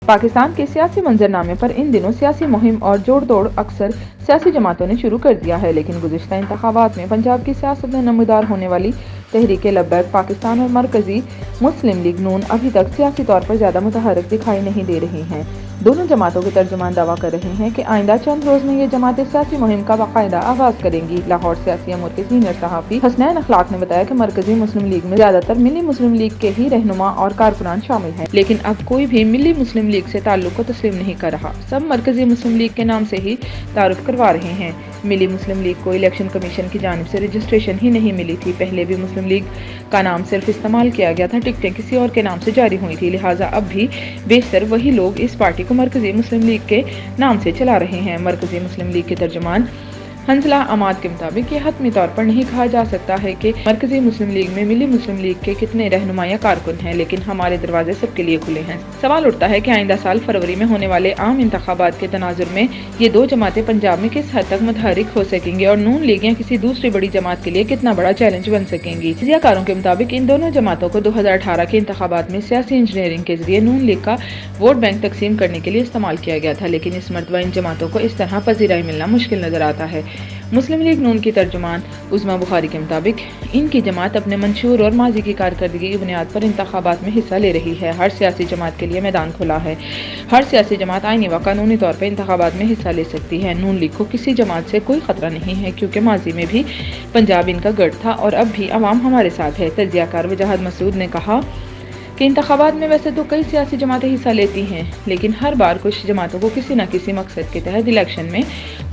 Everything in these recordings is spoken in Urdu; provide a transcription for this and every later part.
پاکستان کے سیاسی منظرنامے پر ان دنوں سیاسی مہم اور جوڑ توڑ اکثر سیاسی جماعتوں نے شروع کر دیا ہے، لیکن گزشتہ انتخابات میں پنجاب کی سیاست میں نمودار ہونے والی تحریک لبیک پاکستان اور مرکزی مسلم لیگ نون ابھی تک سیاسی طور پر زیادہ متحرک دکھائی نہیں دے رہی ہیں۔ دونوں جماعتوں کے ترجمان دعویٰ کر رہے ہیں کہ آئندہ چند روز میں یہ جماعتیں سیاسی مہم کا باقاعدہ آغاز کریں گی۔ لاہور سیاسی امور کے سینئر صحافی حسنین اخلاق نے بتایا کہ مرکزی مسلم لیگ میں زیادہ تر ملی مسلم لیگ کے ہی رہنما اور کارکنان شامل ہیں، لیکن اب کوئی بھی ملی مسلم لیگ سے تعلق کو تسلیم نہیں کر رہا۔ سب مرکزی مسلم لیگ کے نام سے ہی تعارف کروا رہے ہیں۔ ملی مسلم لیگ کو الیکشن کمیشن کی جانب سے رجسٹریشن ہی نہیں ملی تھی۔ پہلے بھی مسلم لیگ کا نام صرف استعمال کیا گیا تھا، ٹکٹیں کسی اور کے نام سے جاری ہوئی تھی، لہٰذا اب بھی بیشتر وہی لوگ اس پارٹی کو مرکزی مسلم لیگ کے نام سے چلا رہے ہیں۔ مرکزی مسلم لیگ کے ترجمان حنظلہ عماد کے مطابق یہ حتمی طور پر نہیں کہا جا سکتا ہے کہ مرکزی مسلم لیگ میں ملی مسلم لیگ کے کتنے رہنما یا کارکن ہیں، لیکن ہمارے دروازے سب کے لیے کھلے ہیں۔ سوال اٹھتا ہے کہ آئندہ سال فروری میں ہونے والے عام انتخابات کے تناظر میں یہ دو جماعتیں پنجاب میں کس حد تک متحرک ہو سکیں گی اور نون لیگ یا کسی دوسری بڑی جماعت کے لیے کتنا بڑا چیلنج بن سکیں گی۔ تجزیہ کاروں کے مطابق ان دونوں جماعتوں کو 2018 کے انتخابات میں سیاسی انجینئرنگ کے ذریعے نون لیگ کا ووٹ بینک تقسیم کرنے کے لیے استعمال کیا گیا تھا، لیکن اس مرتبہ ان جماعتوں کو اس طرح پذیرائی ملنا مشکل نظر آتا ہے۔ مسلم لیگ نون کی ترجمان عظمیٰ بخاری کے مطابق ان کی جماعت اپنے منشور اور ماضی کی کارکردگی کی بنیاد پر انتخابات میں حصہ لے رہی ہے۔ ہر سیاسی جماعت کے لیے میدان کھلا ہے۔ ہر سیاسی جماعت آئینی و قانونی طور پر انتخابات میں حصہ لے سکتی ہے۔ نون لیگ کو کسی جماعت سے کوئی خطرہ نہیں ہے، کیونکہ ماضی میں بھی پنجاب ان کا گڑھ تھا اور اب بھی عوام ہمارے ساتھ ہے۔ تجزیہ کار وجاہت مسعود نے کہا کہ انتخابات میں ویسے تو کئی سیاسی جماعتیں حصہ لیتی ہیں، لیکن ہر بار کچھ جماعتوں کو کسی نہ کسی مقصد کے تحت الیکشن میں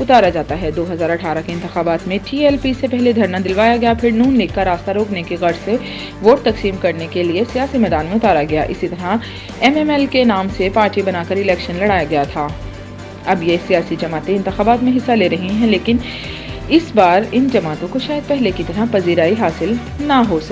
اتارا جاتا ہے۔ 2018 کے انتخابات میں ٹی ایل پی سے پہلے دھرنا دلوایا گیا، پھر نون لیگ کا راستہ روکنے کی غرض سے ووٹ تقسیم کرنے کے لیے سیاسی میدان میں اتارا گیا۔ اسی طرح ایم ایم ایل کے نام سے پارٹی بنا کر الیکشن لڑایا گیا تھا۔ اب یہ سیاسی جماعتیں انتخابات میں حصہ لے رہی ہیں، لیکن اس بار ان جماعتوں کو شاید پہلے کی طرح پذیرائی حاصل نہ ہو سکے۔